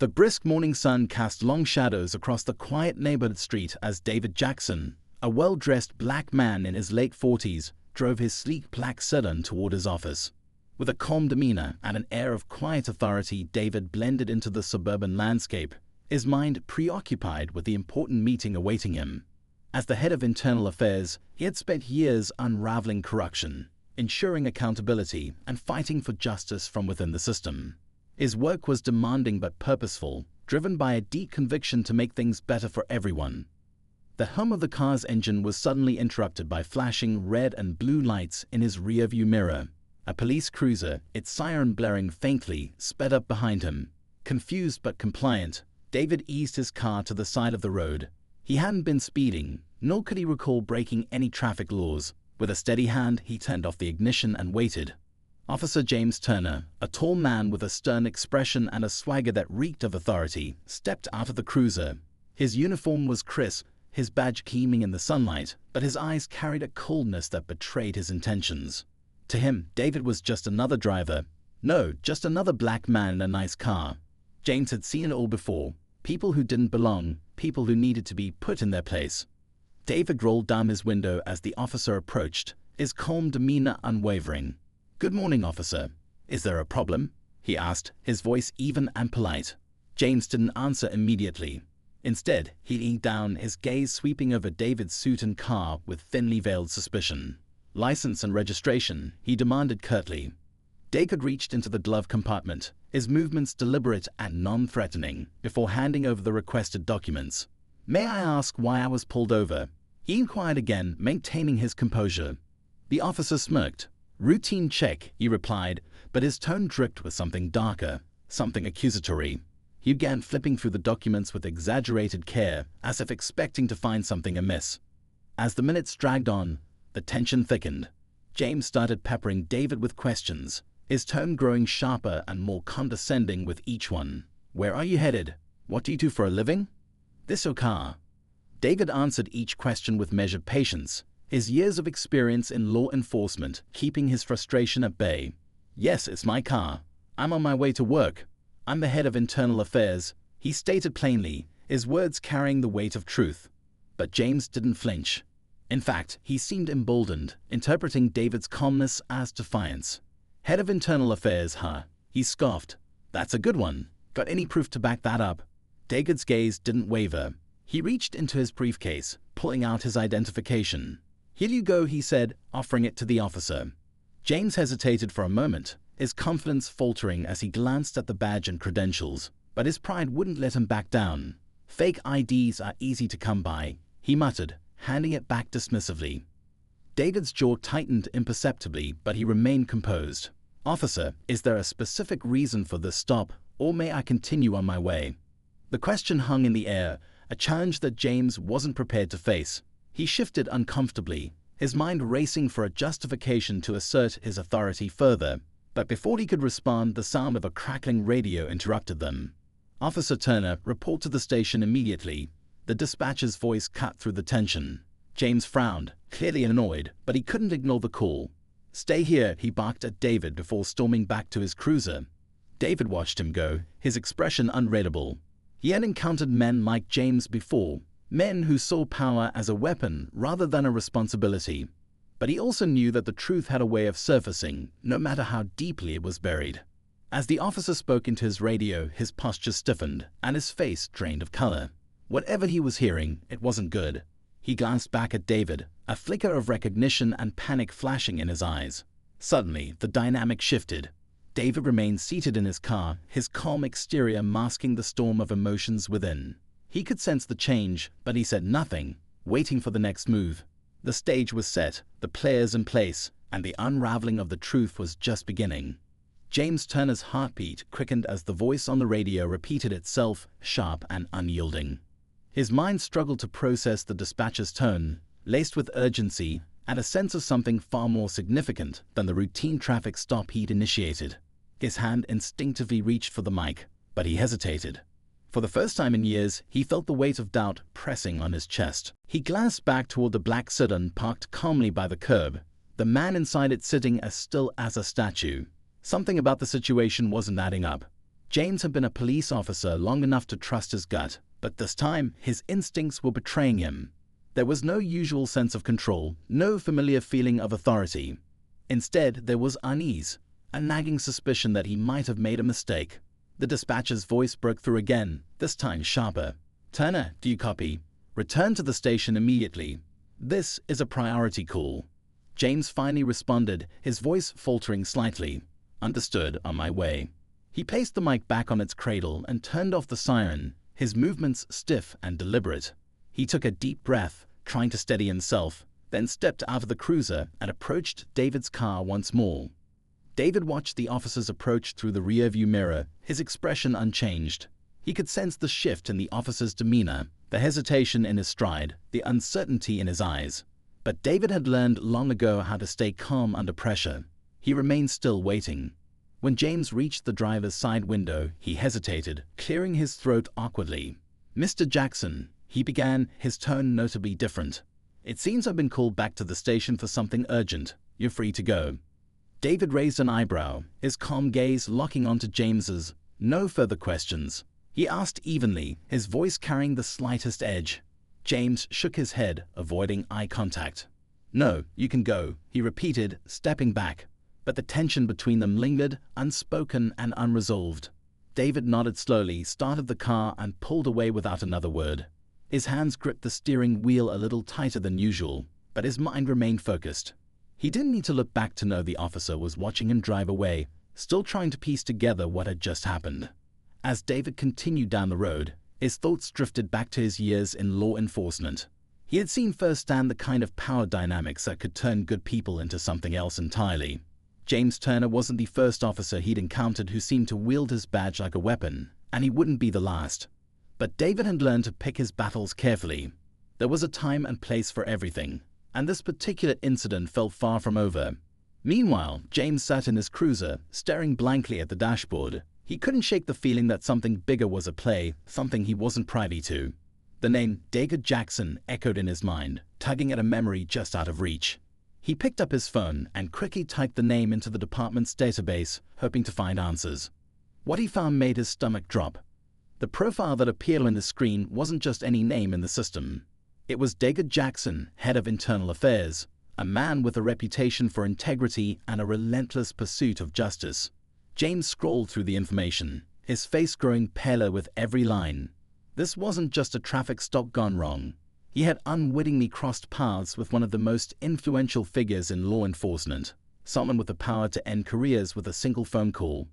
The brisk morning sun cast long shadows across the quiet neighborhood street as David Jackson, a well-dressed black man in his late 40s, drove his sleek black sedan toward his office. With a calm demeanor and an air of quiet authority, David blended into the suburban landscape, his mind preoccupied with the important meeting awaiting him. As the head of internal affairs, he had spent years unraveling corruption, ensuring accountability, and fighting for justice from within the system. His work was demanding but purposeful, driven by a deep conviction to make things better for everyone. The hum of the car's engine was suddenly interrupted by flashing red and blue lights in his rearview mirror. A police cruiser, its siren blaring faintly, sped up behind him. Confused but compliant, David eased his car to the side of the road. He hadn't been speeding, nor could he recall breaking any traffic laws. With a steady hand, he turned off the ignition and waited. Officer James Turner, a tall man with a stern expression and a swagger that reeked of authority, stepped out of the cruiser. His uniform was crisp, his badge gleaming in the sunlight, but his eyes carried a coldness that betrayed his intentions. To him, David was just another driver. No, just another black man in a nice car. James had seen it all before. People who didn't belong, people who needed to be put in their place. David rolled down his window as the officer approached, his calm demeanor unwavering. "Good morning, officer. Is there a problem?" he asked, his voice even and polite. James didn't answer immediately. Instead, he leaned down, his gaze sweeping over David's suit and car with thinly veiled suspicion. "License and registration," he demanded curtly. David reached into the glove compartment, his movements deliberate and non-threatening, before handing over the requested documents. "May I ask why I was pulled over?" he inquired again, maintaining his composure. The officer smirked. "Routine check," he replied, but his tone dripped with something darker, something accusatory. He began flipping through the documents with exaggerated care, as if expecting to find something amiss. As the minutes dragged on, the tension thickened. James started peppering David with questions, his tone growing sharper and more condescending with each one. "Where are you headed? What do you do for a living? This your car?" David answered each question with measured patience, his years of experience in law enforcement keeping his frustration at bay. "Yes, it's my car. I'm on my way to work. I'm the head of internal affairs," he stated plainly, his words carrying the weight of truth. But James didn't flinch. In fact, he seemed emboldened, interpreting David's calmness as defiance. "Head of internal affairs, huh?" he scoffed. "That's a good one. Got any proof to back that up?" David's gaze didn't waver. He reached into his briefcase, pulling out his identification. "Here you go," he said, offering it to the officer. James hesitated for a moment, his confidence faltering as he glanced at the badge and credentials, but his pride wouldn't let him back down. "Fake IDs are easy to come by," he muttered, handing it back dismissively. David's jaw tightened imperceptibly, but he remained composed. "Officer, is there a specific reason for this stop, or may I continue on my way?" The question hung in the air, a challenge that James wasn't prepared to face. He shifted uncomfortably, his mind racing for a justification to assert his authority further. But before he could respond, the sound of a crackling radio interrupted them. "Officer Turner, report to the station immediately." The dispatcher's voice cut through the tension. James frowned, clearly annoyed, but he couldn't ignore the call. "Stay here," he barked at David before storming back to his cruiser. David watched him go, his expression unreadable. He had encountered men like James before, men who saw power as a weapon rather than a responsibility. But he also knew that the truth had a way of surfacing, no matter how deeply it was buried. As the officer spoke into his radio, his posture stiffened, and his face drained of color. Whatever he was hearing, it wasn't good. He glanced back at David, a flicker of recognition and panic flashing in his eyes. Suddenly, the dynamic shifted. David remained seated in his car, his calm exterior masking the storm of emotions within. He could sense the change, but he said nothing, waiting for the next move. The stage was set, the players in place, and the unraveling of the truth was just beginning. James Turner's heartbeat quickened as the voice on the radio repeated itself, sharp and unyielding. His mind struggled to process the dispatcher's tone, laced with urgency and a sense of something far more significant than the routine traffic stop he'd initiated. His hand instinctively reached for the mic, but he hesitated. For the first time in years, he felt the weight of doubt pressing on his chest. He glanced back toward the black sedan parked calmly by the curb, the man inside it sitting as still as a statue. Something about the situation wasn't adding up. James had been a police officer long enough to trust his gut, but this time his instincts were betraying him. There was no usual sense of control, no familiar feeling of authority. Instead, there was unease, a nagging suspicion that he might have made a mistake. The dispatcher's voice broke through again, this time sharper. "Turner, do you copy? Return to the station immediately. This is a priority call." James finally responded, his voice faltering slightly. "Understood, on my way." He placed the mic back on its cradle and turned off the siren, his movements stiff and deliberate. He took a deep breath, trying to steady himself, then stepped out of the cruiser and approached David's car once more. David watched the officers approach through the rearview mirror, his expression unchanged. He could sense the shift in the officer's demeanor, the hesitation in his stride, the uncertainty in his eyes. But David had learned long ago how to stay calm under pressure. He remained still, waiting. When James reached the driver's side window, he hesitated, clearing his throat awkwardly. "Mr. Jackson," he began, his tone notably different. "It seems I've been called back to the station for something urgent. You're free to go." David raised an eyebrow, his calm gaze locking onto James's. No further questions. He asked evenly, his voice carrying the slightest edge. James shook his head, avoiding eye contact. "No, you can go," he repeated, stepping back. But the tension between them lingered, unspoken and unresolved. David nodded slowly, started the car, and pulled away without another word. His hands gripped the steering wheel a little tighter than usual, but his mind remained focused. He didn't need to look back to know the officer was watching him drive away, still trying to piece together what had just happened. As David continued down the road, his thoughts drifted back to his years in law enforcement. He had seen firsthand the kind of power dynamics that could turn good people into something else entirely. James Turner wasn't the first officer he'd encountered who seemed to wield his badge like a weapon, and he wouldn't be the last. But David had learned to pick his battles carefully. There was a time and place for everything, and this particular incident felt far from over. Meanwhile, James sat in his cruiser, staring blankly at the dashboard. He couldn't shake the feeling that something bigger was at play, something he wasn't privy to. The name David Jackson echoed in his mind, tugging at a memory just out of reach. He picked up his phone and quickly typed the name into the department's database, hoping to find answers. What he found made his stomach drop. The profile that appeared on the screen wasn't just any name in the system. It was David Jackson, head of internal affairs, a man with a reputation for integrity and a relentless pursuit of justice. James scrolled through the information, his face growing paler with every line. This wasn't just a traffic stop gone wrong. He had unwittingly crossed paths with one of the most influential figures in law enforcement, someone with the power to end careers with a single phone call.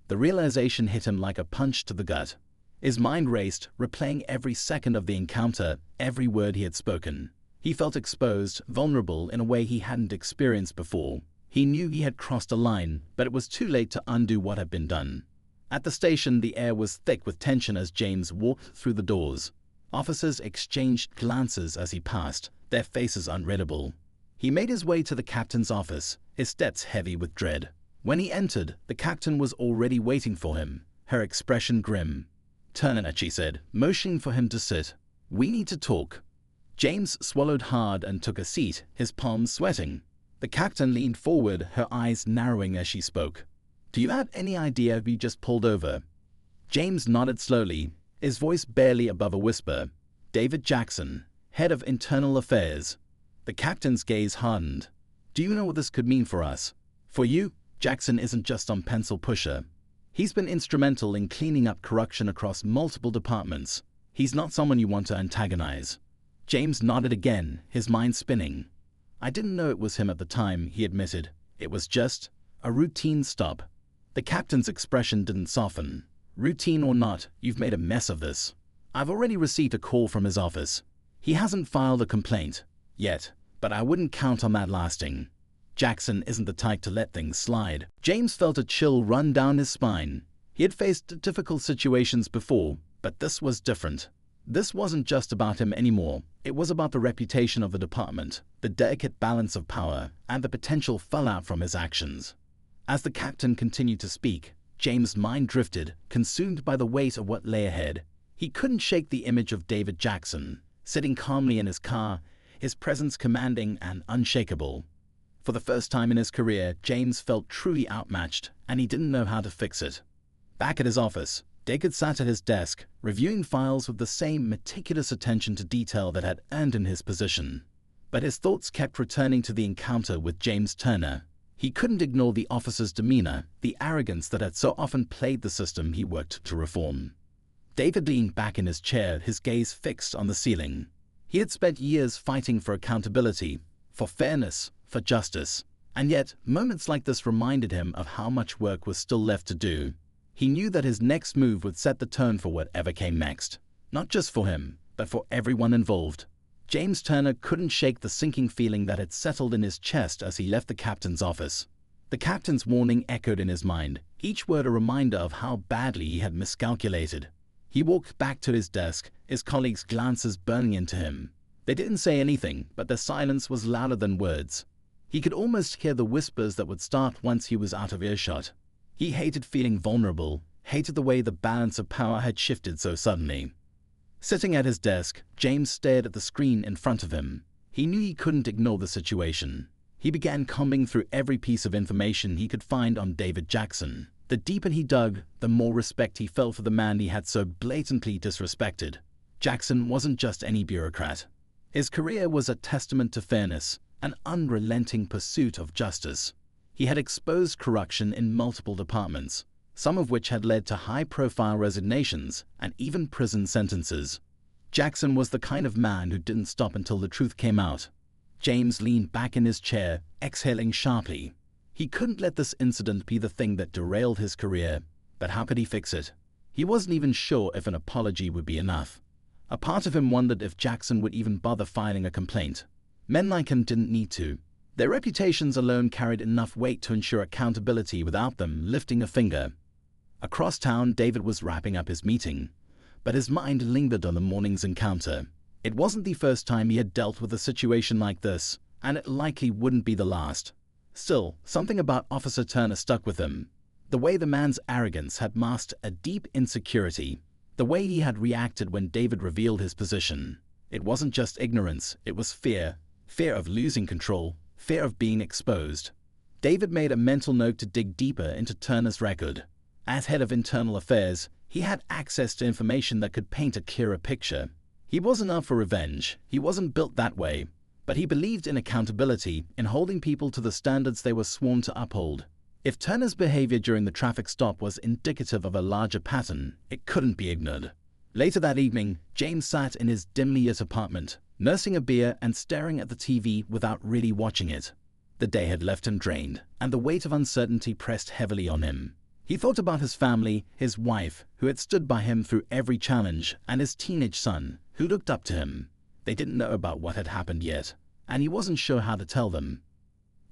The realization hit him like a punch to the gut. His mind raced, replaying every second of the encounter, every word he had spoken. He felt exposed, vulnerable in a way he hadn't experienced before. He knew he had crossed a line, but it was too late to undo what had been done. At the station, the air was thick with tension as James walked through the doors. Officers exchanged glances as he passed, their faces unreadable. He made his way to the captain's office, his steps heavy with dread. When he entered, the captain was already waiting for him, her expression grim. "Turner," she said, motioning for him to sit. "We need to talk." James swallowed hard and took a seat, his palms sweating. The captain leaned forward, her eyes narrowing as she spoke. "Do you have any idea who you just pulled over?" James nodded slowly, his voice barely above a whisper. "David Jackson, head of internal affairs." The captain's gaze hardened. "Do you know what this could mean for us? For you, Jackson isn't just some pencil pusher. He's been instrumental in cleaning up corruption across multiple departments. He's not someone you want to antagonize." James nodded again, his mind spinning. "I didn't know it was him at the time," he admitted. "It was just a routine stop." The captain's expression didn't soften. "Routine or not, you've made a mess of this. I've already received a call from his office. He hasn't filed a complaint yet, but I wouldn't count on that lasting. Jackson isn't the type to let things slide." James felt a chill run down his spine. He had faced difficult situations before, but this was different. This wasn't just about him anymore. It was about the reputation of the department, the delicate balance of power, and the potential fallout from his actions. As the captain continued to speak, James' mind drifted, consumed by the weight of what lay ahead. He couldn't shake the image of David Jackson, sitting calmly in his car, his presence commanding and unshakable. For the first time in his career, James felt truly outmatched, and he didn't know how to fix it. Back at his office, David sat at his desk, reviewing files with the same meticulous attention to detail that had earned him his position. But his thoughts kept returning to the encounter with James Turner. He couldn't ignore the officer's demeanor, the arrogance that had so often plagued the system he worked to reform. David leaned back in his chair, his gaze fixed on the ceiling. He had spent years fighting for accountability, for fairness, for justice. And yet, moments like this reminded him of how much work was still left to do. He knew that his next move would set the tone for whatever came next. Not just for him, but for everyone involved. James Turner couldn't shake the sinking feeling that had settled in his chest as he left the captain's office. The captain's warning echoed in his mind, each word a reminder of how badly he had miscalculated. He walked back to his desk, his colleagues' glances burning into him. They didn't say anything, but their silence was louder than words. He could almost hear the whispers that would start once he was out of earshot. He hated feeling vulnerable, hated the way the balance of power had shifted so suddenly. Sitting at his desk, James stared at the screen in front of him. He knew he couldn't ignore the situation. He began combing through every piece of information he could find on David Jackson. The deeper he dug, the more respect he felt for the man he had so blatantly disrespected. Jackson wasn't just any bureaucrat. His career was a testament to fairness, an unrelenting pursuit of justice. He had exposed corruption in multiple departments, some of which had led to high-profile resignations and even prison sentences. Jackson was the kind of man who didn't stop until the truth came out. James leaned back in his chair, exhaling sharply. He couldn't let this incident be the thing that derailed his career, but how could he fix it? He wasn't even sure if an apology would be enough. A part of him wondered if Jackson would even bother filing a complaint. Men like him didn't need to. Their reputations alone carried enough weight to ensure accountability without them lifting a finger. Across town, David was wrapping up his meeting, but his mind lingered on the morning's encounter. It wasn't the first time he had dealt with a situation like this, and it likely wouldn't be the last. Still, something about Officer Turner stuck with him. The way the man's arrogance had masked a deep insecurity. The way he had reacted when David revealed his position. It wasn't just ignorance, it was fear. Fear of losing control. Fear of being exposed. David made a mental note to dig deeper into Turner's record. As head of internal affairs, he had access to information that could paint a clearer picture. He wasn't out for revenge. He wasn't built that way. But he believed in accountability, in holding people to the standards they were sworn to uphold. If Turner's behavior during the traffic stop was indicative of a larger pattern, it couldn't be ignored. Later that evening, James sat in his dimly lit apartment, nursing a beer and staring at the TV without really watching it. The day had left him drained, and the weight of uncertainty pressed heavily on him. He thought about his family, his wife, who had stood by him through every challenge, and his teenage son, who looked up to him. They didn't know about what had happened yet, and he wasn't sure how to tell them.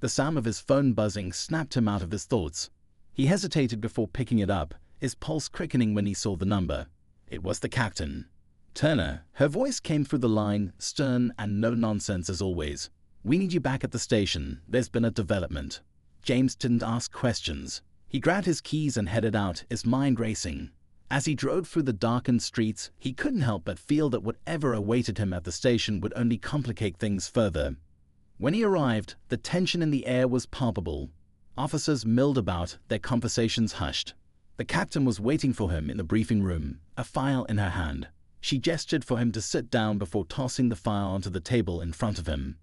The sound of his phone buzzing snapped him out of his thoughts. He hesitated before picking it up, his pulse quickening when he saw the number. It was the captain. Turner. Her voice came through the line, stern and no nonsense as always. We need you back at the station. There's been a development. James didn't ask questions. He grabbed his keys and headed out, his mind racing. As he drove through the darkened streets, he couldn't help but feel that whatever awaited him at the station would only complicate things further. When he arrived, the tension in the air was palpable. Officers milled about, their conversations hushed. The captain was waiting for him in the briefing room, a file in her hand. She gestured for him to sit down before tossing the file onto the table in front of him.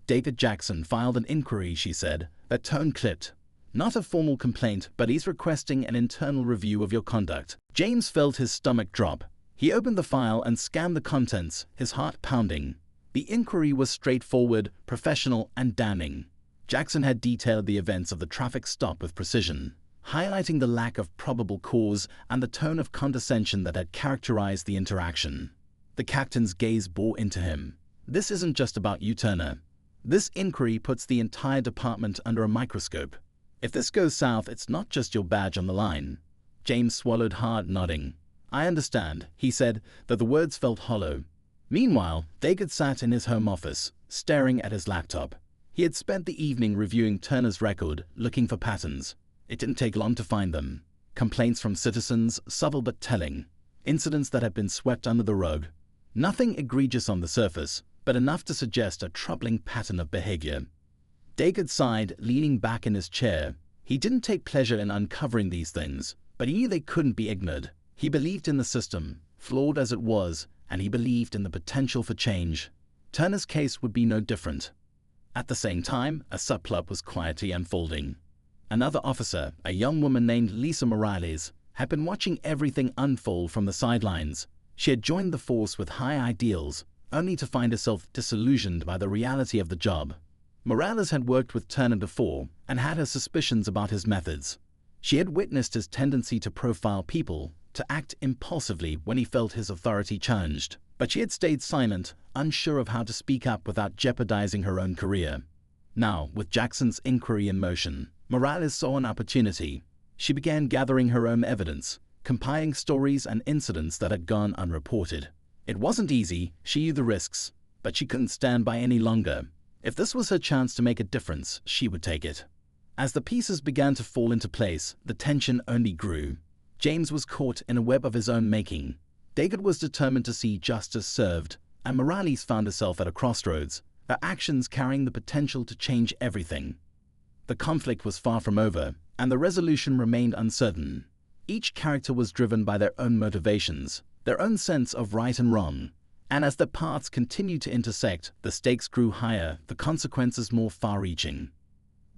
David Jackson filed an inquiry, she said, her tone clipped. Not a formal complaint, but he's requesting an internal review of your conduct. James felt his stomach drop. He opened the file and scanned the contents, his heart pounding. The inquiry was straightforward, professional, and damning. Jackson had detailed the events of the traffic stop with precision, highlighting the lack of probable cause and the tone of condescension that had characterized the interaction. The captain's gaze bore into him. This isn't just about you, Turner. This inquiry puts the entire department under a microscope. If this goes south, it's not just your badge on the line. James swallowed hard, nodding. I understand, he said, though the words felt hollow. Meanwhile, David sat in his home office, staring at his laptop. He had spent the evening reviewing Turner's record, looking for patterns. It didn't take long to find them. Complaints from citizens, subtle but telling. Incidents that had been swept under the rug. Nothing egregious on the surface, but enough to suggest a troubling pattern of behavior. David sighed, leaning back in his chair. He didn't take pleasure in uncovering these things, but he knew they couldn't be ignored. He believed in the system, flawed as it was, and he believed in the potential for change. Turner's case would be no different. At the same time, a subplot was quietly unfolding. Another officer, a young woman named Lisa Morales, had been watching everything unfold from the sidelines. She had joined the force with high ideals, only to find herself disillusioned by the reality of the job. Morales had worked with Turner before and had her suspicions about his methods. She had witnessed his tendency to profile people, to act impulsively when he felt his authority challenged. But she had stayed silent, unsure of how to speak up without jeopardizing her own career. Now, with Jackson's inquiry in motion, Morales saw an opportunity. She began gathering her own evidence, compiling stories and incidents that had gone unreported. It wasn't easy, she knew the risks, but she couldn't stand by any longer. If this was her chance to make a difference, she would take it. As the pieces began to fall into place, the tension only grew. James was caught in a web of his own making. David was determined to see justice served, and Morales found herself at a crossroads, her actions carrying the potential to change everything. The conflict was far from over, and the resolution remained uncertain. Each character was driven by their own motivations, their own sense of right and wrong, and as the paths continued to intersect, the stakes grew higher, the consequences more far-reaching.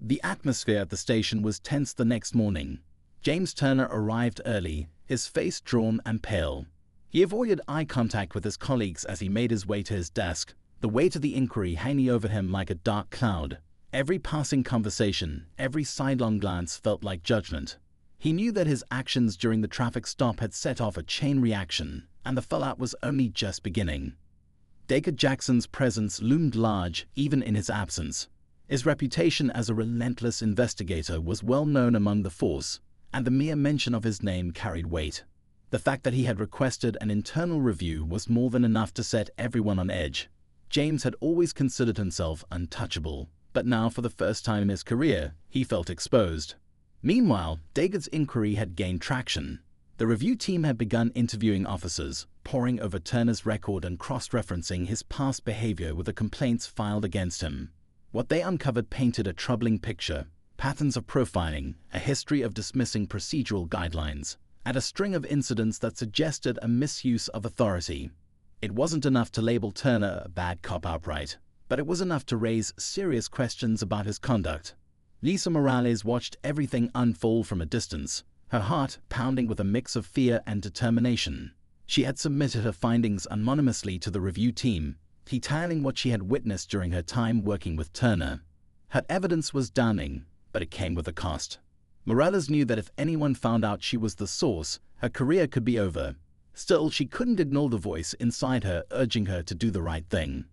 The atmosphere at the station was tense the next morning. James Turner arrived early, his face drawn and pale. He avoided eye contact with his colleagues as he made his way to his desk, the weight of the inquiry hanging over him like a dark cloud. Every passing conversation, every sidelong glance felt like judgment. He knew that his actions during the traffic stop had set off a chain reaction, and the fallout was only just beginning. David Jackson's presence loomed large even in his absence. His reputation as a relentless investigator was well known among the force, and the mere mention of his name carried weight. The fact that he had requested an internal review was more than enough to set everyone on edge. James had always considered himself untouchable, but now for the first time in his career, he felt exposed. Meanwhile, David's inquiry had gained traction. The review team had begun interviewing officers, poring over Turner's record and cross-referencing his past behavior with the complaints filed against him. What they uncovered painted a troubling picture: patterns of profiling, a history of dismissing procedural guidelines, and a string of incidents that suggested a misuse of authority. It wasn't enough to label Turner a bad cop outright, but it was enough to raise serious questions about his conduct. Lisa Morales watched everything unfold from a distance, her heart pounding with a mix of fear and determination. She had submitted her findings anonymously to the review team, detailing what she had witnessed during her time working with Turner. Her evidence was damning, but it came with a cost. Morales knew that if anyone found out she was the source, her career could be over. Still, she couldn't ignore the voice inside her urging her to do the right thing.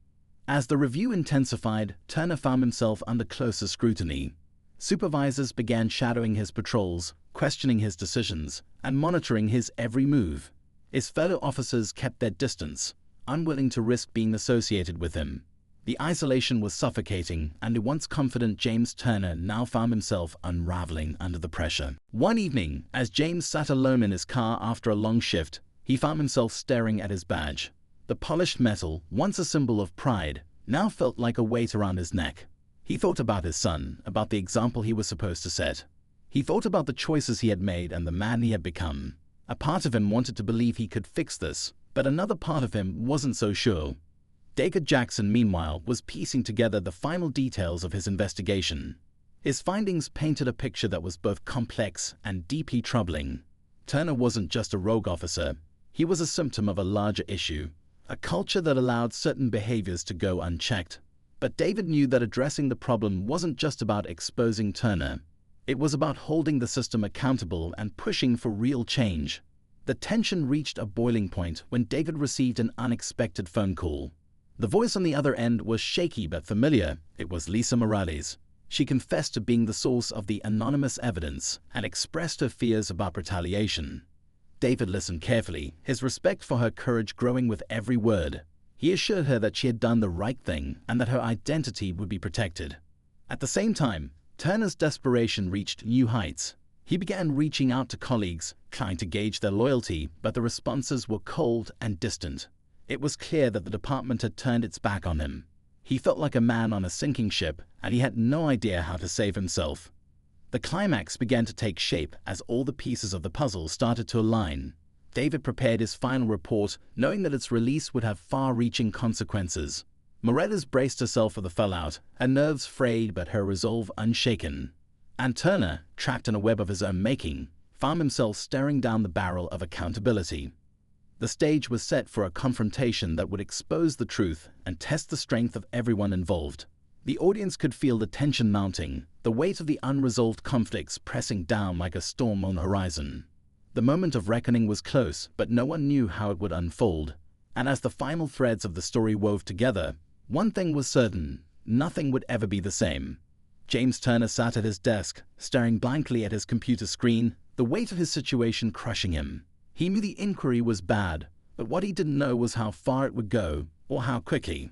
As the review intensified, Turner found himself under closer scrutiny. Supervisors began shadowing his patrols, questioning his decisions, and monitoring his every move. His fellow officers kept their distance, unwilling to risk being associated with him. The isolation was suffocating, and the once confident James Turner now found himself unraveling under the pressure. One evening, as James sat alone in his car after a long shift, he found himself staring at his badge. The polished metal, once a symbol of pride, now felt like a weight around his neck. He thought about his son, about the example he was supposed to set. He thought about the choices he had made and the man he had become. A part of him wanted to believe he could fix this, but another part of him wasn't so sure. David Jackson, meanwhile, was piecing together the final details of his investigation. His findings painted a picture that was both complex and deeply troubling. Turner wasn't just a rogue officer. He was a symptom of a larger issue, a culture that allowed certain behaviors to go unchecked. But David knew that addressing the problem wasn't just about exposing Turner. It was about holding the system accountable and pushing for real change. The tension reached a boiling point when David received an unexpected phone call. The voice on the other end was shaky but familiar. It was Lisa Morales. She confessed to being the source of the anonymous evidence and expressed her fears about retaliation. David listened carefully, his respect for her courage growing with every word. He assured her that she had done the right thing and that her identity would be protected. At the same time, Turner's desperation reached new heights. He began reaching out to colleagues, trying to gauge their loyalty, but the responses were cold and distant. It was clear that the department had turned its back on him. He felt like a man on a sinking ship, and he had no idea how to save himself. The climax began to take shape as all the pieces of the puzzle started to align. David prepared his final report, knowing that its release would have far-reaching consequences. Morales braced herself for the fallout, her nerves frayed but her resolve unshaken. And Turner, trapped in a web of his own making, found himself staring down the barrel of accountability. The stage was set for a confrontation that would expose the truth and test the strength of everyone involved. The audience could feel the tension mounting, the weight of the unresolved conflicts pressing down like a storm on the horizon. The moment of reckoning was close, but no one knew how it would unfold. And as the final threads of the story wove together, one thing was certain: nothing would ever be the same. James Turner sat at his desk, staring blankly at his computer screen, the weight of his situation crushing him. He knew the inquiry was bad, but what he didn't know was how far it would go, or how quickly.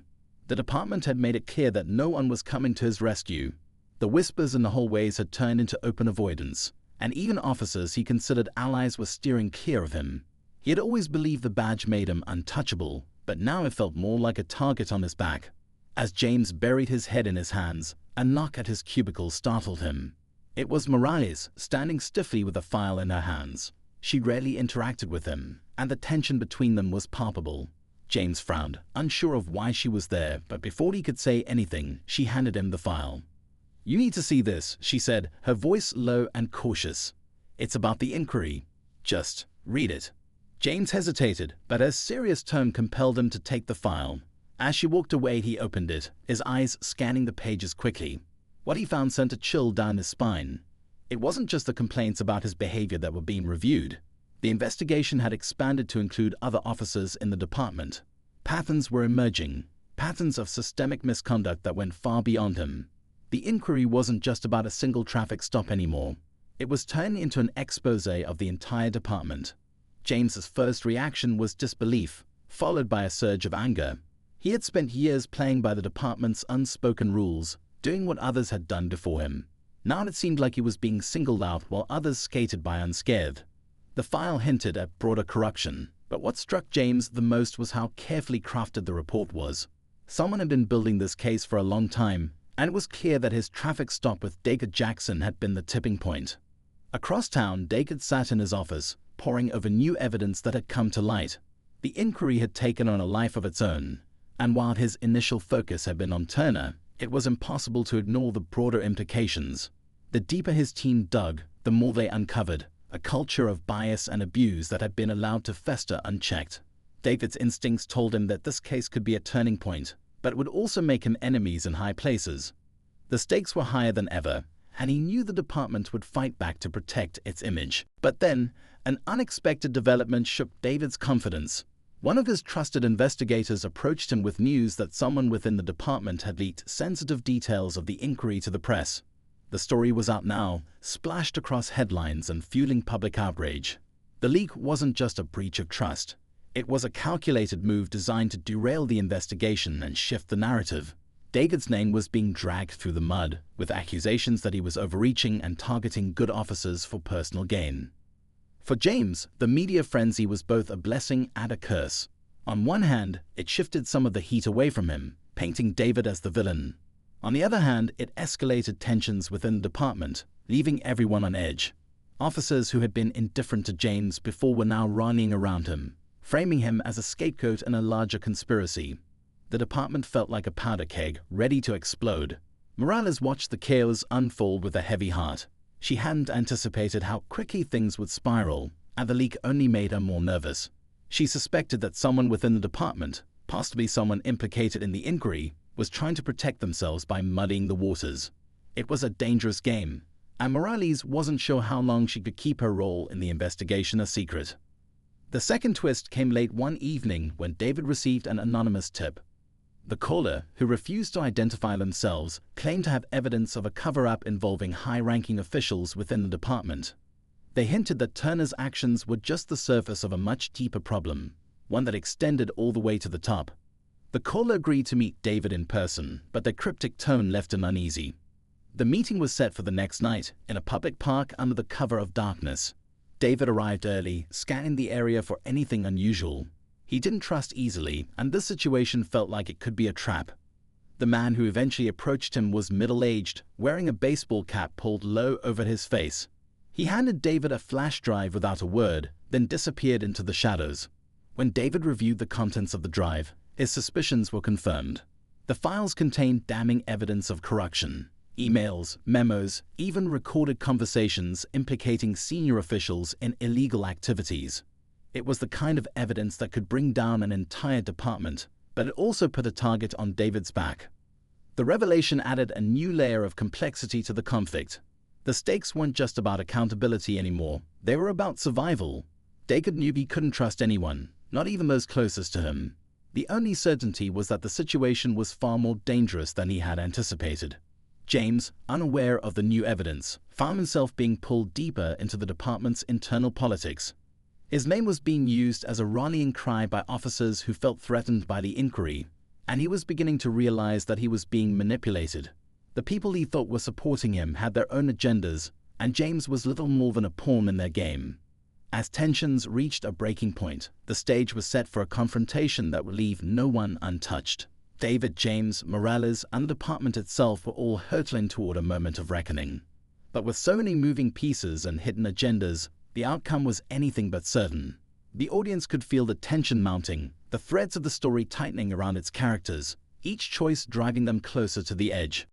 The department had made it clear that no one was coming to his rescue. The whispers in the hallways had turned into open avoidance, and even officers he considered allies were steering clear of him. He had always believed the badge made him untouchable, but now it felt more like a target on his back. As James buried his head in his hands, a knock at his cubicle startled him. It was Morales, standing stiffly with a file in her hands. She rarely interacted with him, and the tension between them was palpable. James frowned, unsure of why she was there, but before he could say anything, she handed him the file. "You need to see this," she said, her voice low and cautious. "It's about the inquiry. Just read it." James hesitated, but her serious tone compelled him to take the file. As she walked away, he opened it, his eyes scanning the pages quickly. What he found sent a chill down his spine. It wasn't just the complaints about his behavior that were being reviewed. The investigation had expanded to include other officers in the department. Patterns were emerging, patterns of systemic misconduct that went far beyond him. The inquiry wasn't just about a single traffic stop anymore. It was turning into an expose of the entire department. James's first reaction was disbelief, followed by a surge of anger. He had spent years playing by the department's unspoken rules, doing what others had done before him. Now it seemed like he was being singled out while others skated by unscathed. The file hinted at broader corruption, but what struck James the most was how carefully crafted the report was. Someone had been building this case for a long time, and it was clear that his traffic stop with David Jackson had been the tipping point. Across town, David sat in his office, poring over new evidence that had come to light. The inquiry had taken on a life of its own, and while his initial focus had been on Turner, it was impossible to ignore the broader implications. The deeper his team dug, the more they uncovered a culture of bias and abuse that had been allowed to fester unchecked. David's instincts told him that this case could be a turning point, but it would also make him enemies in high places. The stakes were higher than ever, and he knew the department would fight back to protect its image. But then, an unexpected development shook David's confidence. One of his trusted investigators approached him with news that someone within the department had leaked sensitive details of the inquiry to the press. The story was out now, splashed across headlines and fueling public outrage. The leak wasn't just a breach of trust. It was a calculated move designed to derail the investigation and shift the narrative. David's name was being dragged through the mud, with accusations that he was overreaching and targeting good officers for personal gain. For James, the media frenzy was both a blessing and a curse. On one hand, it shifted some of the heat away from him, painting David as the villain. On the other hand, it escalated tensions within the department, leaving everyone on edge. Officers who had been indifferent to James before were now rallying around him, framing him as a scapegoat in a larger conspiracy. The department felt like a powder keg, ready to explode. Morales watched the chaos unfold with a heavy heart. She hadn't anticipated how quickly things would spiral, and the leak only made her more nervous. She suspected that someone within the department, possibly someone implicated in the inquiry, was trying to protect themselves by muddying the waters. It was a dangerous game, and Morales wasn't sure how long she could keep her role in the investigation a secret. The second twist came late one evening when David received an anonymous tip. The caller, who refused to identify themselves, claimed to have evidence of a cover-up involving high-ranking officials within the department. They hinted that Turner's actions were just the surface of a much deeper problem, one that extended all the way to the top. The caller agreed to meet David in person, but their cryptic tone left him uneasy. The meeting was set for the next night, in a public park under the cover of darkness. David arrived early, scanning the area for anything unusual. He didn't trust easily, and this situation felt like it could be a trap. The man who eventually approached him was middle-aged, wearing a baseball cap pulled low over his face. He handed David a flash drive without a word, then disappeared into the shadows. When David reviewed the contents of the drive, his suspicions were confirmed. The files contained damning evidence of corruption. Emails, memos, even recorded conversations implicating senior officials in illegal activities. It was the kind of evidence that could bring down an entire department, but it also put a target on David's back. The revelation added a new layer of complexity to the conflict. The stakes weren't just about accountability anymore, they were about survival. David knew he couldn't trust anyone, not even those closest to him. The only certainty was that the situation was far more dangerous than he had anticipated. James, unaware of the new evidence, found himself being pulled deeper into the department's internal politics. His name was being used as a rallying cry by officers who felt threatened by the inquiry, and he was beginning to realize that he was being manipulated. The people he thought were supporting him had their own agendas, and James was little more than a pawn in their game. As tensions reached a breaking point, the stage was set for a confrontation that would leave no one untouched. David, James, Morales, and the department itself were all hurtling toward a moment of reckoning. But with so many moving pieces and hidden agendas, the outcome was anything but certain. The audience could feel the tension mounting, the threads of the story tightening around its characters, each choice driving them closer to the edge.